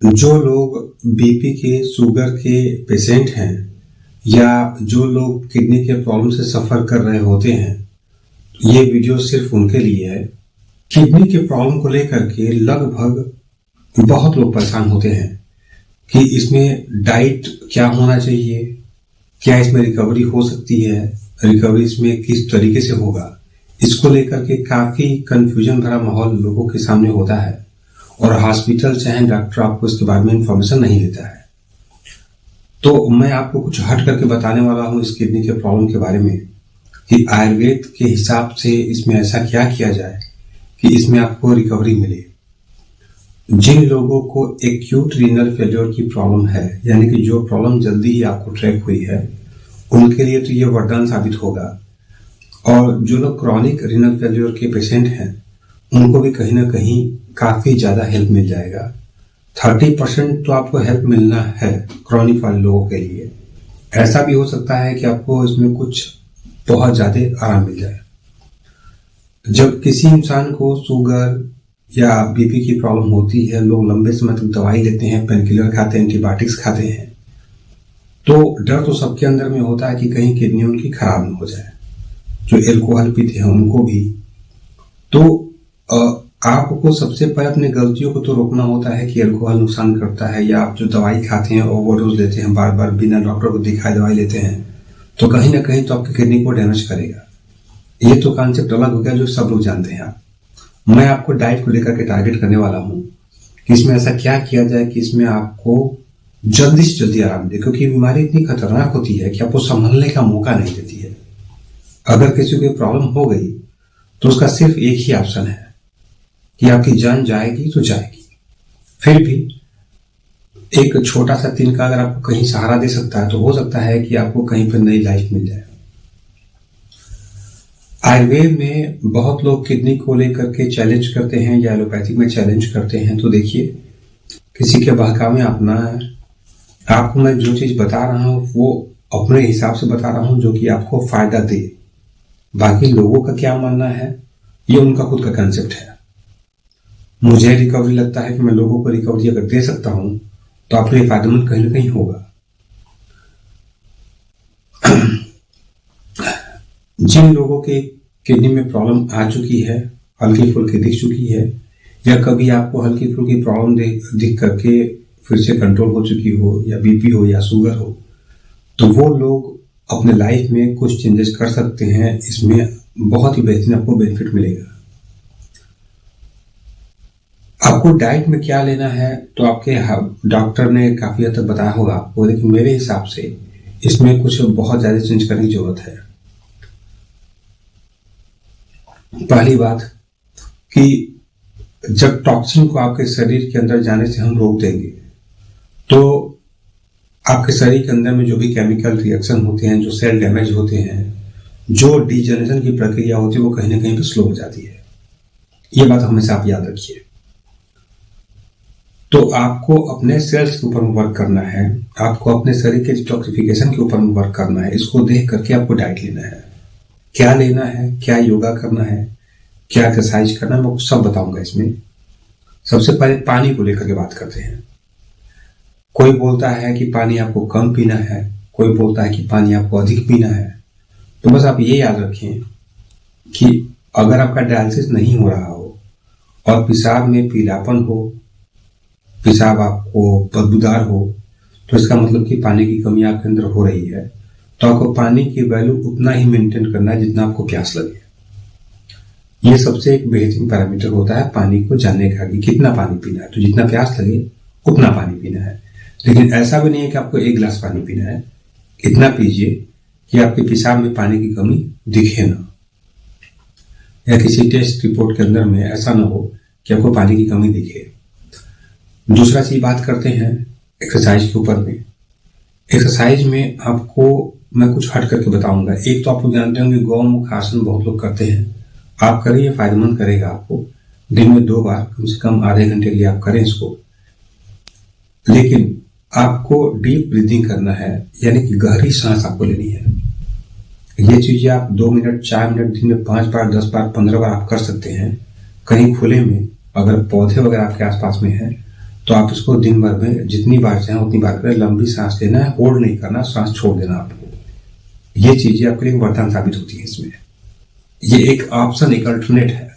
जो लोग बीपी के, शुगर के पेशेंट हैं या जो लोग किडनी के प्रॉब्लम से सफ़र कर रहे होते हैं, ये वीडियो सिर्फ उनके लिए है। किडनी के प्रॉब्लम को लेकर के लगभग बहुत लोग परेशान होते हैं कि इसमें डाइट क्या होना चाहिए, क्या इसमें रिकवरी हो सकती है, रिकवरी इसमें किस तरीके से होगा। इसको लेकर के काफ़ी कंफ्यूजन भरा माहौल लोगों के सामने होता है और हॉस्पिटल चाहे डॉक्टर आपको इसके बारे में इंफॉर्मेशन नहीं देता है। तो मैं आपको कुछ हट करके बताने वाला हूँ इस किडनी के प्रॉब्लम के बारे में कि आयुर्वेद के हिसाब से इसमें ऐसा क्या किया जाए कि इसमें आपको रिकवरी मिले। जिन लोगों को एक्यूट रीनल फेल्योर की प्रॉब्लम है, यानी कि जो प्रॉब्लम जल्दी ही आपको ट्रैक हुई है, उनके लिए तो ये वरदान साबित होगा। और जो लोग क्रॉनिक रीनल फेल्योर के पेशेंट हैं, उनको भी कहीं ना कहीं काफ़ी ज़्यादा हेल्प मिल जाएगा। 30% तो आपको हेल्प मिलना है क्रॉनिक वाले लोगों के लिए। ऐसा भी हो सकता है कि आपको इसमें कुछ बहुत ज़्यादा आराम मिल जाए। जब किसी इंसान को शुगर या बीपी की प्रॉब्लम होती है, लोग लंबे समय तक दवाई लेते हैं, पेन किलर खाते हैं, एंटीबायोटिक्स खाते हैं, तो डर तो सबके अंदर में होता है कि कहीं किडनी उनकी खराब न हो जाए। जो एल्कोहल पीते हैं उनको भी। तो आपको सबसे पहले अपनी गलतियों को तो रोकना होता है कि एल्कोहल नुकसान करता है, या आप जो दवाई खाते हैं, ओवरडोज लेते हैं, बार बार बिना डॉक्टर को दिखाए दवाई लेते हैं, तो कहीं ना कहीं तो आपकी किडनी को डैमेज करेगा। ये तो कॉन्सेप्ट अलग हो गया जो सब लोग जानते हैं। मैं आपको डाइट को लेकर के टारगेट करने वाला हूँ कि इसमें ऐसा क्या किया जाए कि इसमें आपको जल्दी से जल्दी आराम दे, क्योंकि बीमारी इतनी खतरनाक होती है कि आपको संभलने का मौका नहीं देती है। अगर किसी को प्रॉब्लम हो गई तो उसका सिर्फ एक ही ऑप्शन है कि आपकी जान जाएगी तो जाएगी। फिर भी एक छोटा सा तिनका अगर आपको कहीं सहारा दे सकता है तो हो सकता है कि आपको कहीं पर नई लाइफ मिल जाए। आयुर्वेद में बहुत लोग किडनी को लेकर के चैलेंज करते हैं या एलोपैथिक में चैलेंज करते हैं। तो देखिए, किसी के बहकावे अपना है। आपको मैं जो चीज़ बता रहा हूँ वो अपने हिसाब से बता रहा हूँ जो कि आपको फायदा दे। बाकी लोगों का क्या मानना है ये उनका खुद का कंसेप्ट है। मुझे रिकवरी लगता है कि मैं लोगों को रिकवरी अगर दे सकता हूं तो आपके लिए फायदेमंद कहीं ना कहीं होगा। जिन लोगों के किडनी में प्रॉब्लम आ चुकी है, हल्की फुल्की दिख चुकी है, या कभी आपको हल्की फुल्की प्रॉब्लम दिख करके फिर से कंट्रोल हो चुकी हो, या बीपी हो या शुगर हो, तो वो लोग अपने लाइफ में कुछ चेंजेस कर सकते हैं। इसमें बहुत ही बेहतरीन आपको बेनिफिट मिलेगा। आपको डाइट में क्या लेना है तो आपके डॉक्टर ने काफ़ी हद तक बताया होगा आपको, लेकिन मेरे हिसाब से इसमें कुछ बहुत ज़्यादा चेंज करने की जरूरत है। पहली बात कि जब टॉक्सिन को आपके शरीर के अंदर जाने से हम रोक देंगे तो आपके शरीर के अंदर में जो भी केमिकल रिएक्शन होते हैं, जो सेल डैमेज होते हैं, जो डिजेनरेशन की प्रक्रिया होती है, वो कहीं ना कहीं पे स्लो हो जाती है। ये बात हमेशा आप याद रखिए। तो आपको अपने सेल्स के ऊपर वर्क करना है, आपको अपने शरीर के डिटॉक्सिफिकेशन के ऊपर वर्क करना है। इसको देख करके आपको डाइट लेना है, क्या लेना है, क्या योगा करना है, क्या एक्सरसाइज करना है, मैं सब बताऊंगा इसमें। सबसे पहले पानी को लेकर के बात करते हैं। कोई बोलता है कि पानी आपको कम पीना है, कोई बोलता है कि पानी आपको अधिक पीना है। तो बस आप ये याद रखें कि अगर आपका डायलिसिस नहीं हो रहा हो और पेशाब में पीलापन हो, पेशाब आपको बदबूदार हो, तो इसका मतलब कि पानी की कमी आपके अंदर हो रही है। तो आपको पानी की वैल्यू उतना ही मेंटेन करना है जितना आपको प्यास लगे। ये सबसे एक बेहतरीन पैरामीटर होता है पानी को जानने का कि कितना पानी पीना है। तो जितना प्यास लगे उतना पानी पीना है, लेकिन ऐसा भी नहीं है कि आपको 1 गिलास पानी पीना है। इतना पीजिए कि आपके पेशाब में पानी की कमी दिखे ना, या किसी टेस्ट रिपोर्ट के अंदर में ऐसा ना हो कि आपको पानी की कमी दिखे। दूसरा चीज बात करते हैं एक्सरसाइज के ऊपर में। एक्सरसाइज में आपको मैं कुछ हट करके बताऊंगा। एक तो आप लोग जानते होंगे गौमुख आसन बहुत लोग करते हैं, आप करें, ये फायदेमंद करेगा आपको। दिन में 2 बार कम से कम आधे घंटे के लिए आप करें इसको। लेकिन आपको डीप ब्रीदिंग करना है, यानी कि गहरी सांस आपको लेनी है। ये चीजें आप 2 मिनट, 4 मिनट, दिन में 5 बार, 10 बार, 15 बार आप कर सकते हैं। कहीं खुले में, अगर पौधे वगैरह आपके आसपास में हैं तो तो आप इसको दिन भर में जितनी बार चाहें उतनी बार करें। लंबी सांस लेना है, होल्ड नहीं करना, सांस छोड़ देना आपको। ये चीजें आपके लिए वरदान साबित होती है। इसमें ये एक ऑप्शन, एक अल्टरनेट है,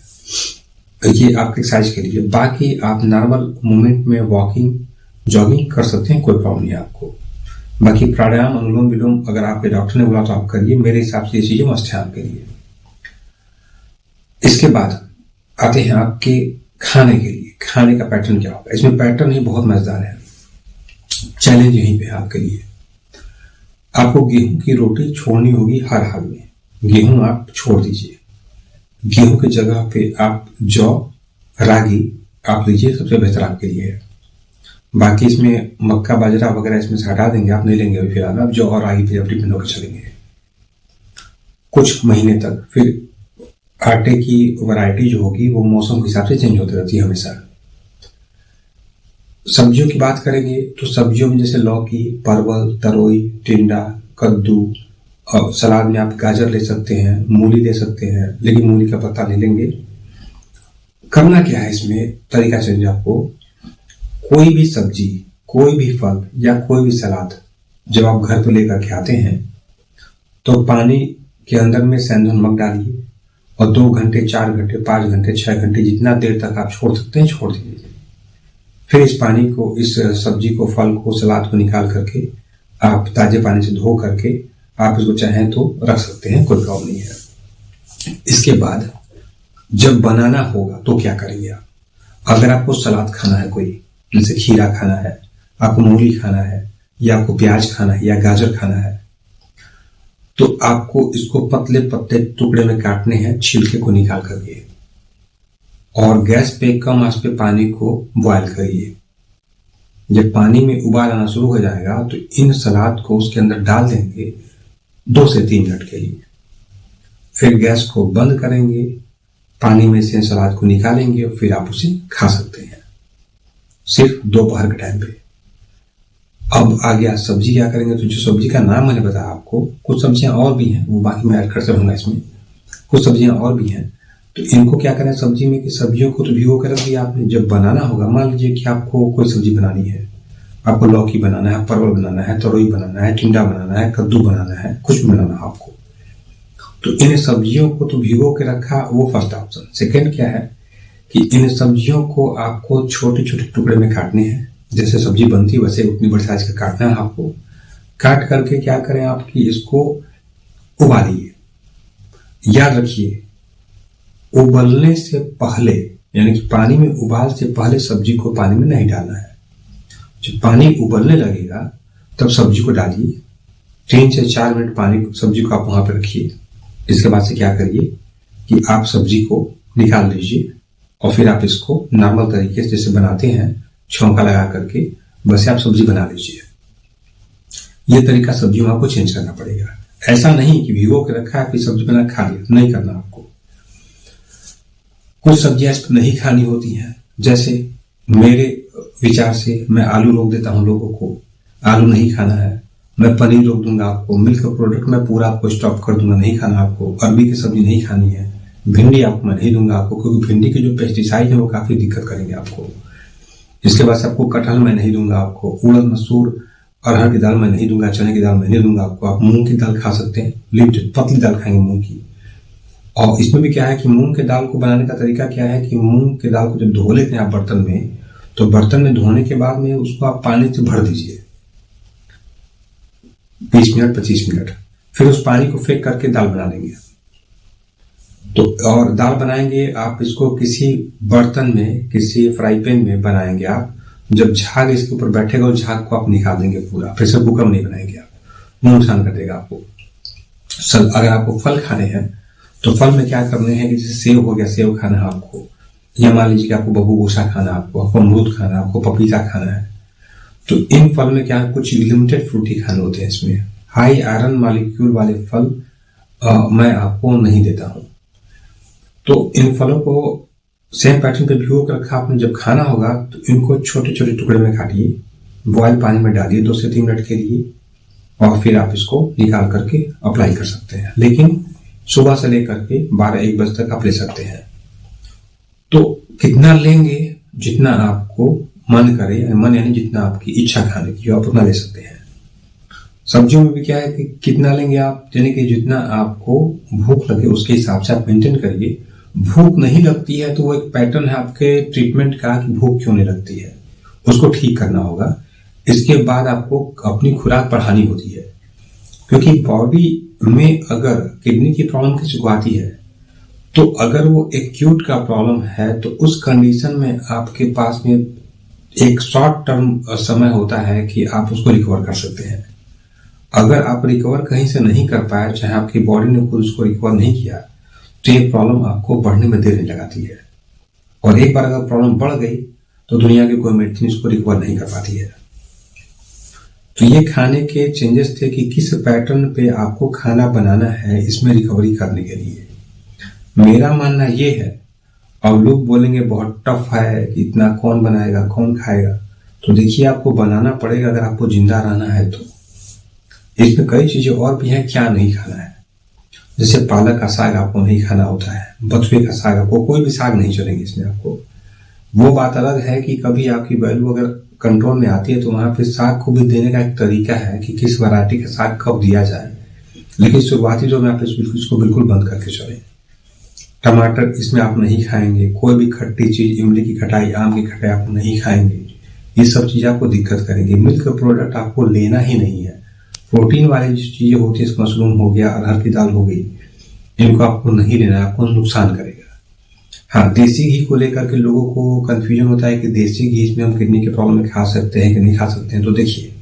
ये आपके एक्सरसाइज के लिए। बाकी आप नॉर्मल मूवमेंट में वॉकिंग, जॉगिंग कर सकते हैं, कोई प्रॉब्लम नहीं है आपको। बाकी प्राणायाम, अनुलोम विलोम अगर आपके डॉक्टर ने बोला तो आप करिए। मेरे हिसाब से ये चीजें मस्ट है आपके लिए। इसके बाद आते हैं आपके खाने के लिए। खाने का पैटर्न क्या होगा? इसमें पैटर्न ही बहुत मजेदार है। चैलेंज यहीं पे है आपके लिए। आपको गेहूं की रोटी छोड़नी होगी हर हाल में। गेहूं आप छोड़ दीजिए। गेहूं की जगह पे आप जौ, रागी आप लीजिए, सबसे बेहतर आपके लिए है। बाकी इसमें मक्का, बाजरा वगैरह इसमें से हटा देंगे, आप नहीं लेंगे अभी फिलहाल। आप जौ और रागी पे डिपेंड होकर चलेंगे कुछ महीने तक। फिर आटे की वैरायटी जो होगी वो मौसम के हिसाब से चेंज होती रहती है हमेशा। सब्जियों की बात करेंगे तो सब्जियों में जैसे लौकी, परवल, तरोई, टिंडा, कद्दू, और सलाद में आप गाजर ले सकते हैं, मूली ले सकते हैं, लेकिन मूली का पत्ता नहीं लेंगे। करना क्या है इसमें, तरीका चेंज। आपको कोई भी सब्जी, कोई भी फल या कोई भी सलाद जब आप घर पर लेकर के आते हैं तो पानी के अंदर में सेंधा नमक डालिए और 2 घंटे, 4 घंटे, 5 घंटे, 6 घंटे, जितना देर तक आप छोड़ सकते हैं छोड़ दीजिए। फिर इस पानी को, इस सब्जी को, फल को, सलाद को निकाल करके आप ताजे पानी से धो करके आप इसको चाहें तो रख सकते हैं, कोई प्रॉब्लम नहीं है। इसके बाद जब बनाना होगा तो क्या करेंगे आप? अगर आपको सलाद खाना है, कोई जैसे खीरा खाना है, आपको मूली खाना है, या आपको प्याज खाना है, या गाजर खाना है, तो आपको इसको पतले पतले टुकड़े में काटने हैं, छिलके को निकाल करके, और गैस पे कम आंच पे पानी को बॉयल करिए। जब पानी में उबाल आना शुरू हो जाएगा तो इन सलाद को उसके अंदर डाल देंगे 2 से 3 मिनट के लिए। फिर गैस को बंद करेंगे, पानी में से सलाद को निकालेंगे और फिर आप उसे खा सकते हैं, सिर्फ दोपहर के टाइम पे। अब आ गया सब्जी क्या करेंगे, तो जो सब्जी का नाम मैंने बताया आपको, कुछ सब्जियां और भी हैं, वो बाकी मैं ऐड करते रहूंगा इसमें। कुछ सब्जियां और भी हैं, तो इनको क्या करें सब्जी में कि सब्जियों को तो भिगो कर रख दिया आपने। जब बनाना होगा, मान लीजिए कि आपको कोई सब्जी बनानी है, आपको लौकी बनाना है, परवल बनाना है, तरोई बनाना है, टिंडा बनाना है, कद्दू बनाना है, कुछ भी बनाना है आपको, तो इन सब्जियों को तो भिगो के रखा, वो फर्स्ट ऑप्शन। सेकेंड क्या है कि इन सब्जियों को आपको छोटे छोटे टुकड़े में काटने हैं। जैसे सब्जी बनती है वैसे उतनी बड़ी साइज का काटना है आपको। काट करके क्या करें आपकी, इसको उबालिए। याद रखिए, उबलने से पहले, यानी कि पानी में उबाल से पहले सब्जी को पानी में नहीं डालना है। जब पानी उबलने लगेगा तब सब्जी को डालिए। 3 से 4 मिनट पानी सब्जी को आप वहां पर रखिए। इसके बाद से क्या करिए कि आप सब्जी को निकाल लीजिए और फिर आप इसको नॉर्मल तरीके से जैसे बनाते हैं, छौंका लगा करके वैसे आप सब्जी बना लीजिए। यह तरीका सब्जियों में आपको चेंज करना पड़ेगा। ऐसा नहीं कि भिगो के रखा है फिर सब्जी बना खा लिया, नहीं करना आपको। कुछ सब्जियां इस पर नहीं खानी होती हैं, जैसे मेरे विचार से मैं आलू रोक देता हूं लोगों को, आलू नहीं खाना है। मैं पनीर रोक दूंगा आपको, मिल्क प्रोडक्ट मैं पूरा आपको स्टॉप कर दूंगा, नहीं खाना आपको। अरबी की सब्जी नहीं खानी है, भिंडी आपको मैं नहीं दूंगा आपको, क्योंकि भिंडी के जो पेस्टिसाइड है वो काफी दिक्कत करेंगे आपको। इसके बाद से आपको कटहल मैं नहीं दूंगा आपको, उड़द, मसूर, अरहर की दाल मैं नहीं दूंगा, चने की दाल मैं नहीं दूंगा आपको। आप मूंग की दाल खा सकते हैं, लिमिटेड पतली दाल खाएंगे मूंग की। और इसमें भी क्या है कि मूंग के दाल को बनाने का तरीका क्या है कि मूंग के दाल को जब धो लेते हैं आप बर्तन में, तो बर्तन में धोने के बाद में उसको आप पानी से भर दीजिए 20 मिनट 25 मिनट। फिर उस पानी को फेंक करके दाल बना लेंगे। तो और दाल बनाएंगे आप इसको किसी बर्तन में, किसी फ्राई पैन में बनाएंगे आप। जब झाग इसके ऊपर बैठेगा उस झाग को आप निकाल देंगे पूरा। प्रेशर कुकर में नहीं बनाएंगे आप, वो नुकसान कर देगा आपको। अगर आपको फल खाने हैं तो फल में क्या करने हैं कि जैसे सेव हो गया, सेव खाना है आपको, या मान लीजिए कि आपको बबू गोशा खाना है, आपको अमरूद खाना है, आपको पपीता खाना है, तो इन फल में क्या है, कुछ लिमिटेड फ्रूट ही खाने होते हैं। इसमें हाई आयरन मॉलिक्यूल वाले फल मैं आपको नहीं देता हूं। तो इन फलों को सेम पैटर्न पे भिगो कर रखा आपने, जब खाना होगा तो इनको छोटे छोटे टुकड़े में काटिए, बॉयल पानी में डालिए 2 से 3 मिनट के लिए, और फिर आप इसको निकाल करके अप्लाई कर सकते हैं। लेकिन सुबह से लेकर के 12-1 बजे तक आप ले सकते हैं। तो कितना लेंगे, जितना आपको मन करे, मन यानी जितना आपकी इच्छा खाने की आप उतना ले सकते हैं। सब्जियों में भी क्या है कि कितना लेंगे आप, यानी कि जितना आपको भूख लगे उसके हिसाब से आप मेंटेन करिए। भूख नहीं लगती है तो वो एक पैटर्न है आपके ट्रीटमेंट का कि भूख क्यों नहीं लगती है, उसको ठीक करना होगा। इसके बाद आपको अपनी खुराक बढ़ानी होती है, क्योंकि बॉडी में अगर किडनी की प्रॉब्लम किसी को आती है तो अगर वो एक्यूट का प्रॉब्लम है तो उस कंडीशन में आपके पास में एक शॉर्ट टर्म समय होता है कि आप उसको रिकवर कर सकते हैं। अगर आप रिकवर कहीं से नहीं कर पाए, चाहे आपकी बॉडी ने खुद उसको रिकवर नहीं किया, तो ये प्रॉब्लम आपको बढ़ने में देर नहीं लगाती है। और एक बार अगर प्रॉब्लम बढ़ गई तो दुनिया की कोई मेडिसिन इसको रिकवर नहीं कर पाती है। तो ये खाने के चेंजेस थे कि किस पैटर्न पे आपको खाना बनाना है इसमें रिकवरी करने के लिए। मेरा मानना ये है, अब लोग बोलेंगे बहुत टफ है कि इतना कौन बनाएगा, कौन खाएगा। तो देखिए, आपको बनाना पड़ेगा अगर आपको जिंदा रहना है तो। इसमें कई चीजें और भी हैं क्या नहीं खाना है, जैसे पालक का साग आपको नहीं खाना होता है, बथुए का साग, आपको कोई भी साग नहीं चलेंगे इसमें आपको। वो बात अलग है कि कभी आपकी वैल्यू अगर कंट्रोल में आती है तो वहां पे साग को भी देने का एक तरीका है कि किस वैरायटी का साग कब दिया जाए। लेकिन शुरुआती जो में आप इसको बिल्कुल बंद करके चलें। टमाटर इसमें आप नहीं खाएंगे, कोई भी खट्टी चीज, इमली की खटाई, आम की खटाई आप नहीं खाएंगे। ये सब चीजें आपको दिक्कत करेंगी। मिल्क प्रोडक्ट आपको लेना ही नहीं है। प्रोटीन वाली जो चीजें होती है, मशरूम हो गया, अरहर की दाल हो गई, इनको आपको नहीं लेना है, आपको नुकसान करेगा। हाँ, देसी घी को लेकर के लोगों को कंफ्यूजन होता है कि देसी घी इसमें हम किडनी के प्रॉब्लम में खा सकते हैं कि नहीं खा सकते हैं। तो देखिए,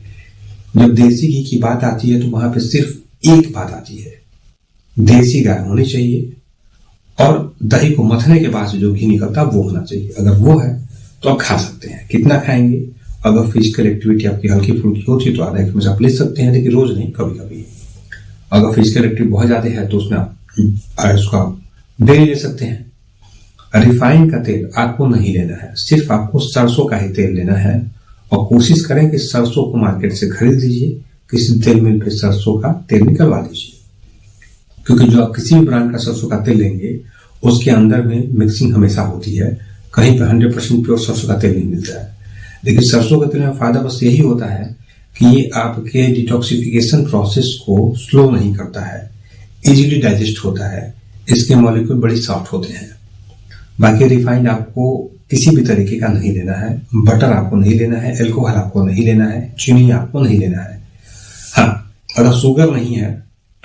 जब देसी घी की बात आती है तो वहां पे सिर्फ एक बात आती है, देसी गाय होनी चाहिए और दही को मथने के बाद जो घी निकलता वो होना चाहिए। अगर वो है तो आप खा सकते हैं। कितना खाएंगे? अगर फिजिकल एक्टिविटी आपकी हल्की फुल्की होती है तो आधा एक चम्मच आप ले सकते हैं, लेकिन रोज नहीं, कभी कभी। अगर फिजिकल एक्टिविटी बहुत ज्यादा है तो उसमें आप उसका डेली ले सकते हैं। रिफाइंड का तेल आपको नहीं लेना है, सिर्फ आपको सरसों का ही तेल लेना है। और कोशिश करें कि सरसों को मार्केट से खरीद लीजिए, किसी तेल मिल पे सरसों का तेल निकलवा लीजिए, क्योंकि जो आप किसी भी ब्रांड का सरसों का तेल लेंगे उसके अंदर में मिक्सिंग हमेशा होती है। कहीं पे 100% प्योर सरसों का तेल नहीं मिलता है। लेकिन सरसों के तेल में फायदा बस यही होता है कि ये आपके डिटॉक्सिफिकेशन प्रोसेस को स्लो नहीं करता है, इजीली डाइजेस्ट होता है, इसके मॉलिक्यूल बड़ी सॉफ्ट होते हैं। बाकी रिफाइंड आपको किसी भी तरीके का नहीं लेना है, बटर आपको नहीं लेना है, एल्कोहल आपको नहीं लेना है, चीनी आपको नहीं लेना है। हाँ, अगर शुगर नहीं है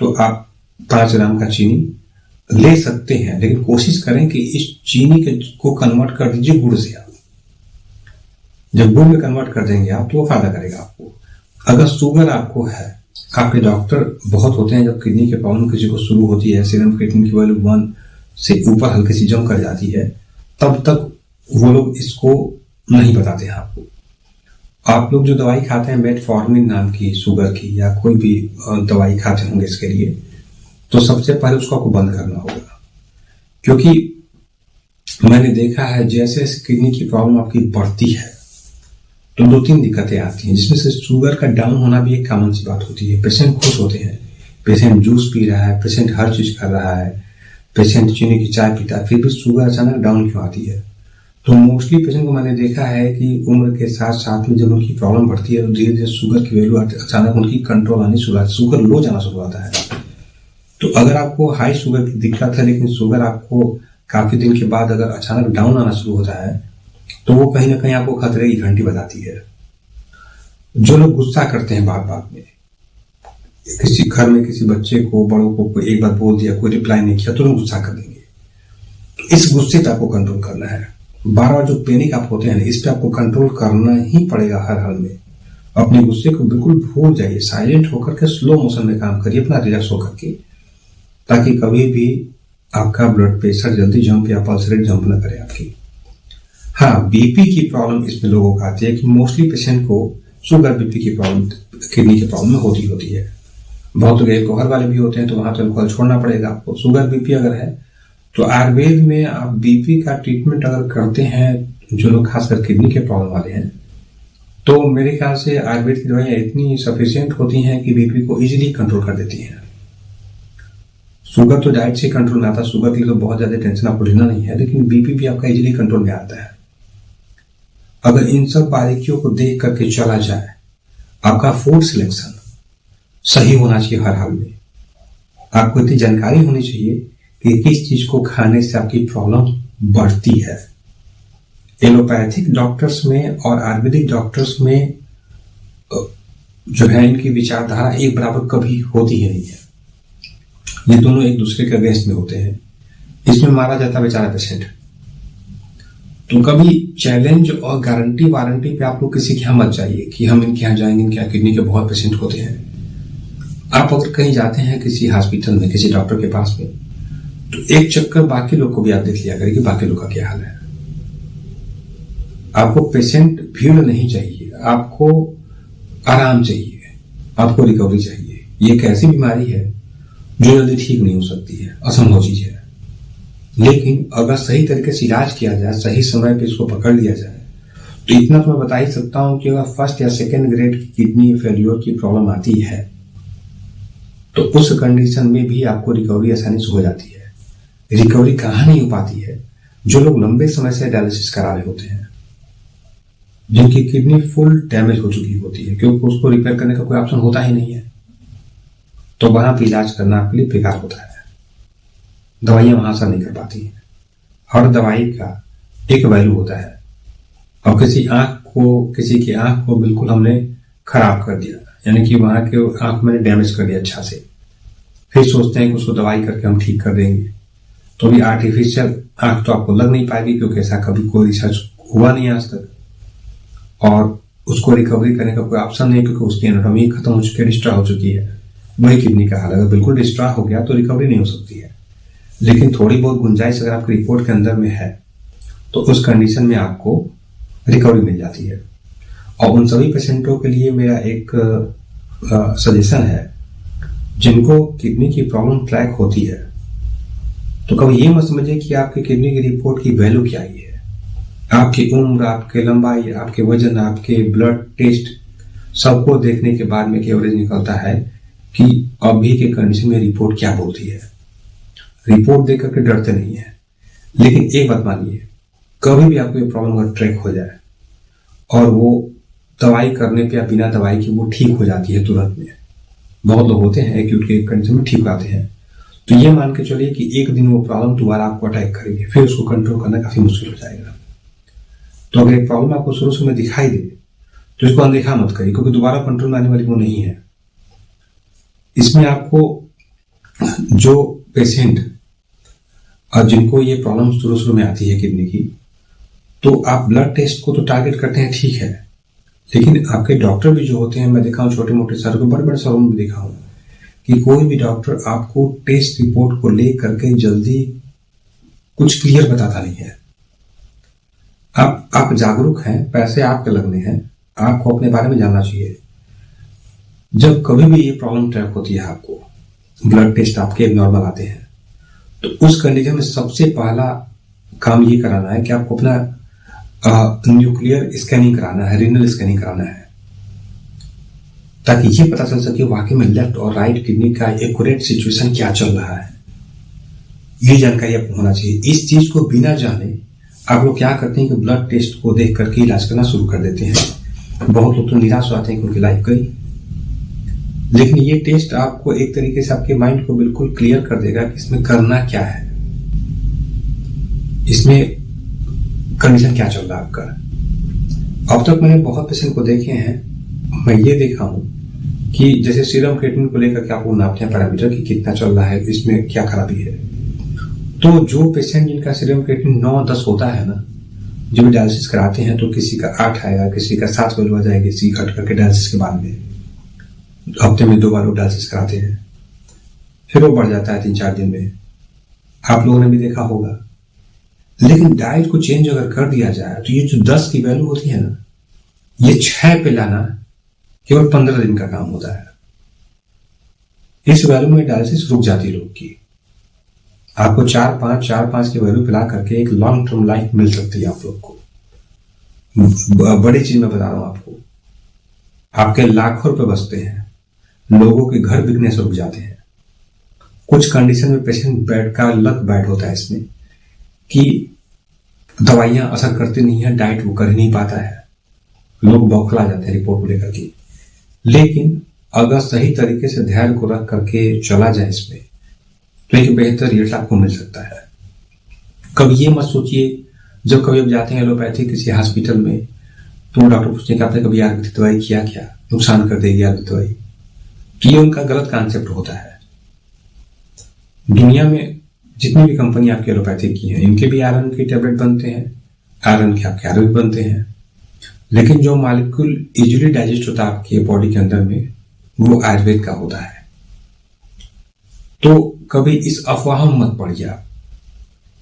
तो आप 5 ग्राम का चीनी ले सकते हैं, लेकिन कोशिश करें कि इस चीनी को कन्वर्ट कर दीजिए गुड़ से। आप जब गुड़ में कन्वर्ट कर देंगे आप तो वो फायदा करेगा आपको। अगर शुगर आपको है, आपके डॉक्टर बहुत होते हैं, जब किडनी के प्रॉब्लम किसी को शुरू होती है, सीरम क्रिएटिनिन की वैल्यू 1 से ऊपर हल्की सी जम कर जाती है, तब तक वो लोग इसको नहीं बताते हैं आपको। आप लोग जो दवाई खाते हैं मेटफॉर्मिन नाम की, शुगर की, या कोई भी दवाई खाते होंगे इसके लिए, तो सबसे पहले उसको आपको बंद करना होगा। क्योंकि मैंने देखा है जैसे किडनी की प्रॉब्लम आपकी बढ़ती है तो 2-3 दिक्कतें आती हैं, जिसमें से शुगर का डाउन होना भी एक कॉमन सी बात होती है। पेशेंट खुश होते हैं, पेशेंट जूस पी रहा है, पेशेंट हर चीज कर रहा है, पेशेंट चीनी की चाय पीता है, फिर भी शुगर अचानक डाउन क्यों आती है? तो मोस्टली पेशेंट को मैंने देखा है कि उम्र के साथ साथ में जब उनकी प्रॉब्लम बढ़ती है तो धीरे धीरे शुगर की वैल्यू अचानक उनकी कंट्रोल आनी शुरू आती है, शुगर लो जाना शुरू होता है। तो अगर आपको हाई शुगर की दिक्कत है, लेकिन शुगर आपको काफी दिन के बाद अगर अचानक डाउन आना शुरू होता है, तो वो कहीं ना कहीं आपको खतरे की घंटी बताती है। जो लोग गुस्सा करते हैं बात बात में, किसी घर में किसी बच्चे को, बड़ों को कोई एक बात बोल दिया, कोई रिप्लाई नहीं किया, तुरंत गुस्सा कर देंगे। इस गुस्से पे आपको कंट्रोल करना है। बार बार जो पैनिक आप होते हैं, इस पे आपको कंट्रोल करना ही पड़ेगा हर हाल में। अपने गुस्से को बिल्कुल भूल जाइए, साइलेंट होकर के स्लो मोशन में काम करिए, अपना रिलैक्स होकर के, ताकि कभी भी आपका ब्लड प्रेशर जल्दी जंप या पल्स रेट जंप न करे आपकी। हाँ, बीपी की प्रॉब्लम इसमें लोगों को आती है कि मोस्टली पेशेंट को शुगर बीपी की प्रॉब्लम किडनी की प्रॉब्लम में होती है। बहुत लोग एल्कोहल वाले भी होते हैं, तो वहां तो एल्कोहल छोड़ना पड़ेगा आपको। शुगर बीपी अगर है तो आयुर्वेद में आप बीपी का ट्रीटमेंट अगर करते हैं, जो लोग खासकर किडनी के प्रॉब्लम वाले हैं, तो मेरे ख्याल से आयुर्वेद की दवाइयां इतनी सफिशिएंट होती हैं कि बीपी को इजीली कंट्रोल कर देती हैं। शुगर तो डाइट से कंट्रोल में आता है, शुगर के लिए तो बहुत ज्यादा टेंशन आपको लेना नहीं है, लेकिन बीपी भी आपका इजीली कंट्रोल में आता है। अगर इन सब बारीकियों को देख करके चला जाए, आपका फूड सिलेक्शन सही होना चाहिए हर हाल में। आपको इतनी जानकारी होनी चाहिए कि किस चीज को खाने से आपकी प्रॉब्लम बढ़ती है। एलोपैथिक डॉक्टर्स में और आयुर्वेदिक डॉक्टर्स में जो है इनकी विचारधारा एक बराबर कभी होती ही नहीं है। ये दोनों एक दूसरे के अगेंस्ट में होते हैं। इसमें मारा जाता बेचारा पेशेंट। तो कभी चैलेंज और गारंटी वारंटी पे आप लोग किसी के यहाँ मत जाइए कि हम इनके यहाँ जाएंगे, इनके यहाँ किडनी के बहुत पेशेंट होते हैं। आप अगर कहीं जाते हैं किसी हॉस्पिटल में, किसी डॉक्टर के पास में, तो एक चक्कर बाकी लोग को भी आप देख लिया करें कि बाकी लोग का क्या हाल है। आपको पेशेंट भीड़ नहीं चाहिए, आपको आराम चाहिए, आपको रिकवरी चाहिए। ये एक ऐसी बीमारी है जो जल्दी ठीक नहीं हो सकती है, असंभव चीज है। लेकिन अगर सही तरीके से इलाज किया जाए, सही समय पे इसको पकड़ लिया जाए, तो इतना तो मैं बता ही सकता हूं कि अगर फर्स्ट या सेकेंड ग्रेड की किडनी फेल्योर की प्रॉब्लम आती है तो उस कंडीशन में भी आपको रिकवरी आसानी से हो जाती है। रिकवरी कहां नहीं हो पाती है? जो लोग लंबे समय से डायलिसिस करा रहे होते हैं, जिनकी किडनी फुल डैमेज हो चुकी होती है, क्योंकि उसको रिपेयर करने का कोई ऑप्शन होता ही नहीं है, तो वहां पर इलाज करना आपके लिए बेकार होता है। दवाइयां वहां असर नहीं कर पाती हैं। हर दवाई का एक वैल्यू होता है। और किसी की आंख को बिल्कुल हमने खराब कर दिया, यानी कि वहां के आंख मैंने डैमेज कर दिया अच्छा से, फिर सोचते हैं कि उसको दवाई करके हम ठीक कर देंगे। तो भी आर्टिफिशियल आंख तो आपको लग नहीं पाएगी, क्योंकि ऐसा कभी कोई रिसर्च हुआ नहीं आज तक, और उसको रिकवरी करने का कोई ऑप्शन नहीं, क्योंकि उसकी एनाटॉमी खत्म हो चुकी है, डिस्ट्रॉय हो चुकी है। वही किडनी का हाल, अगर बिल्कुल डिस्ट्रॉय हो गया तो रिकवरी नहीं हो सकती है। लेकिन थोड़ी बहुत गुंजाइश अगर आपकी रिपोर्ट के अंदर में है तो उस कंडीशन में आपको रिकवरी मिल जाती है। और उन सभी पेशेंटों के लिए मेरा एक सजेशन है जिनको किडनी की प्रॉब्लम ट्रैक होती है, तो कभी ये मत समझिए कि आपकी किडनी की रिपोर्ट की वैल्यू क्या ही है। आपकी उम्र, आपके लंबाई, आपके वजन, आपके ब्लड टेस्ट सबको देखने के बाद में एवरेज निकलता है कि अभी के कंडीशन में रिपोर्ट क्या बोलती है। रिपोर्ट देख करके डरते नहीं है। लेकिन एक बात मानिए, कभी भी आपको ये प्रॉब्लम अगर ट्रैक हो जाए और वो दवाई करने पे या बिना दवाई के वो ठीक हो जाती है तुरंत में, बहुत लोग होते हैं एक्यूट के कंडीशन में ठीक आते हैं, तो ये मान के चलिए कि एक दिन वो प्रॉब्लम दोबारा आपको अटैक करेगी, फिर उसको कंट्रोल करना काफी मुश्किल हो जाएगा। तो अगर एक प्रॉब्लम आपको शुरू से में दिखाई दे तो इसको अनदेखा मत करिए, क्योंकि दोबारा कंट्रोल में आने वाली वो नहीं है। इसमें आपको जो पेशेंट और जिनको ये प्रॉब्लम शुरू में आती है किडनी की, तो आप ब्लड टेस्ट को तो टारगेट करते हैं, ठीक है, लेकिन आपके डॉक्टर भी जो होते हैं, मैं देखा हूँ छोटे मोटे शहरों में, बड़े बड़े शहरों में देखा हूँ कि कोई भी डॉक्टर आपको टेस्ट रिपोर्ट को ले करके जल्दी कुछ क्लियर बताता नहीं है। आप जागरूक हैं, पैसे आपके लगने हैं, आपको अपने बारे में जानना चाहिए। जब कभी भी ये प्रॉब्लम ट्रैक होती है, आपको ब्लड टेस्ट आपके नॉर्मल आते हैं, तो उस कंडीशन में सबसे पहला काम ये कराना है कि आपको अपना न्यूक्लियर स्कैनिंग कराना है, रीनल स्कैनिंग कराना है, ताकि ये पता चल सके वाकई में लेफ्ट और राइट किडनी का एक्यूरेट सिचुएशन क्या चल रहा है। ये जानकारी आपको होना चाहिए। इस चीज को बिना जाने आप लोग क्या करते हैं कि ब्लड टेस्ट को देख करके इलाज करना शुरू कर देते हैं। बहुत लोग तो निराश हो जाते हैं कि उनकी लाइफ गई। लेकिन ये टेस्ट आपको एक तरीके से आपके माइंड को बिल्कुल क्लियर कर देगा कि इसमें करना क्या है, इसमें कंडीशन क्या चल रहा है आपका। अब तक मैंने बहुत पेशेंट को देखे हैं, मैं ये देखा हूं कि जैसे सीरम क्रिएटिनिन को लेकर के आपको नापते हैं पैरामीटर कि कितना चल रहा है, इसमें क्या खराबी है। तो जो पेशेंट जिनका सीरम क्रिएटिनिन 9-10 होता है ना, जब डायलिसिस कराते हैं तो किसी का 8 आएगा, किसी का 7 वैल्यू आ जाएगी, सी घट करके डायलिसिस के बाद में हफ्ते में 2 बार वो डायलिसिस कराते हैं, फिर वो बढ़ जाता है 3-4 दिन में। आप लोगों ने भी देखा होगा। लेकिन डाइट को चेंज अगर कर दिया जाए तो ये जो 10 की वैल्यू होती है ना, ये 6 पे लाना केवल 15 दिन का काम होता है। इस वैल्यू में डायलिसिस रुक जाती है लोग की। आपको 4-5 की वैल्यू पिला करके एक लॉन्ग टर्म लाइफ मिल सकती है आप लोग को। बड़ी चीज मैं बता रहा हूं आपको, आपके लाखों रुपए बचते हैं, लोगों के घर बिकने से रुक जाते हैं। कुछ कंडीशन में पेशेंट बेड का लक बैड होता है इसमें कि दवाइयां असर करती नहीं है, डाइट वो कर ही नहीं पाता है, लोग बौखला जाते हैं रिपोर्ट को लेकर के। लेकिन अगर सही तरीके से ध्यान को रख करके चला जाए इसमें, तो एक बेहतर रिजल्ट आपको मिल सकता है। कभी ये मत सोचिए, जब कभी आप जाते हैं एलोपैथी किसी हॉस्पिटल में, तो डॉक्टर पूछते हैं कि आपने कभी आयुर्वेदिक दवाई किया क्या, नुकसान कर देगी आयुर्वेदिक दवाई। तो ये उनका गलत कॉन्सेप्ट होता है। दुनिया में जितनी भी कंपनी आपकी एलोपैथी की है, इनके भी आयरन के टैबलेट बनते हैं, आयरन के आपके आयुर्वेद बनते हैं, लेकिन जो मॉलिक्यूल इजीली डाइजेस्ट होता है आपके बॉडी के अंदर में, वो आयुर्वेद का होता है। तो कभी इस अफवाह में मत पड़िए आप,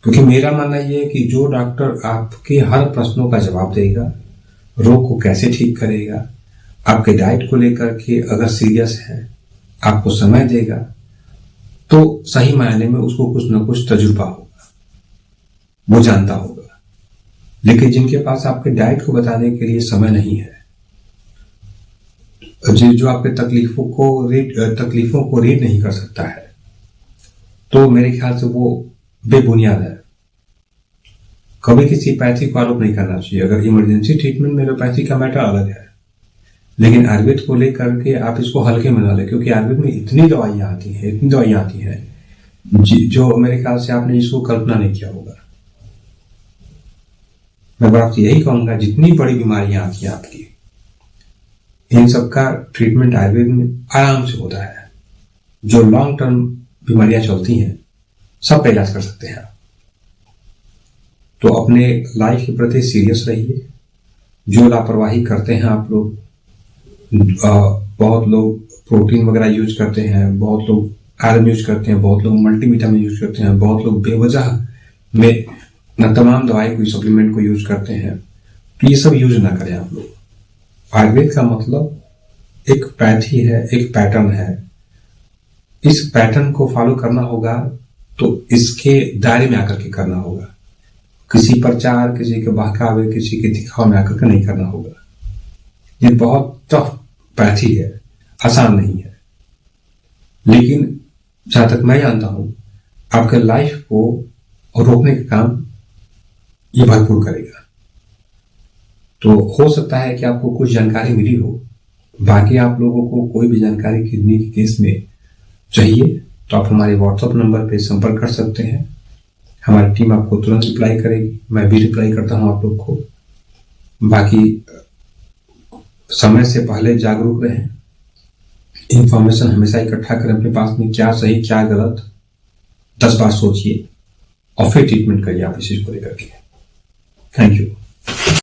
क्योंकि मेरा मानना यह है कि जो डॉक्टर आपके हर प्रश्नों का जवाब देगा, रोग को कैसे ठीक करेगा, आपके डाइट को लेकर के अगर सीरियस है, आपको समय देगा, तो सही मायने में उसको कुछ न कुछ तजुर्बा होगा, वो जानता होगा। लेकिन जिनके पास आपके डाइट को बताने के लिए समय नहीं है, जो आपके तकलीफों को रीड नहीं कर सकता है, तो मेरे ख्याल से वो बेबुनियाद है। कभी किसी पैथी को आरोप नहीं करना चाहिए। अगर इमरजेंसी ट्रीटमेंट में एलोपैथी का मैटर अलग है, लेकिन आयुर्वेद को लेकर के आप इसको हल्के में न लें, क्योंकि आयुर्वेद में इतनी दवाइयां आती हैं जो मेरे ख्याल से आपने इसको कल्पना नहीं किया होगा। मैं आपसे यही कहूंगा, जितनी बड़ी बीमारियां आती हैं आपकी, इन सबका ट्रीटमेंट आयुर्वेद में आराम से होता है। जो लॉन्ग टर्म बीमारियां चलती हैं, सब पे इलाज कर सकते हैं। तो अपने लाइफ के प्रति सीरियस रहिए। जो लापरवाही करते हैं आप लोग, बहुत लोग प्रोटीन वगैरह यूज करते हैं, बहुत लोग आयरन यूज करते हैं, बहुत लोग मल्टीविटामिन यूज करते हैं, बहुत लोग बेवजह में तमाम दवाई को सप्लीमेंट को यूज करते हैं। तो ये सब यूज ना करें आप लोग। आयुर्वेद का मतलब एक पैथी है, एक पैटर्न है। इस पैटर्न को फॉलो करना होगा तो इसके दायरे में आकर के करना होगा। किसी प्रचार, किसी के बहकावे, किसी के दिखावे में आकर के नहीं करना होगा। ये बहुत टफ पैथी है, आसान नहीं है, लेकिन जहां तक मैं जानता हूं, आपके लाइफ को रोकने का काम ये भरपूर करेगा। तो हो सकता है कि आपको कुछ जानकारी मिली हो, बाकी आप लोगों को कोई भी जानकारी किडनी के केस में चाहिए तो आप हमारे व्हाट्सएप नंबर पे संपर्क कर सकते हैं। हमारी टीम आपको तुरंत रिप्लाई करेगी, मैं भी रिप्लाई करता हूं आप लोग को। बाकी समय से पहले जागरूक रहें, इंफॉर्मेशन हमेशा इकट्ठा करें अपने पास में, क्या सही क्या गलत 10 बार सोचिए और फिर ट्रीटमेंट करिए आप इस चीज को लेकर के। Thank you.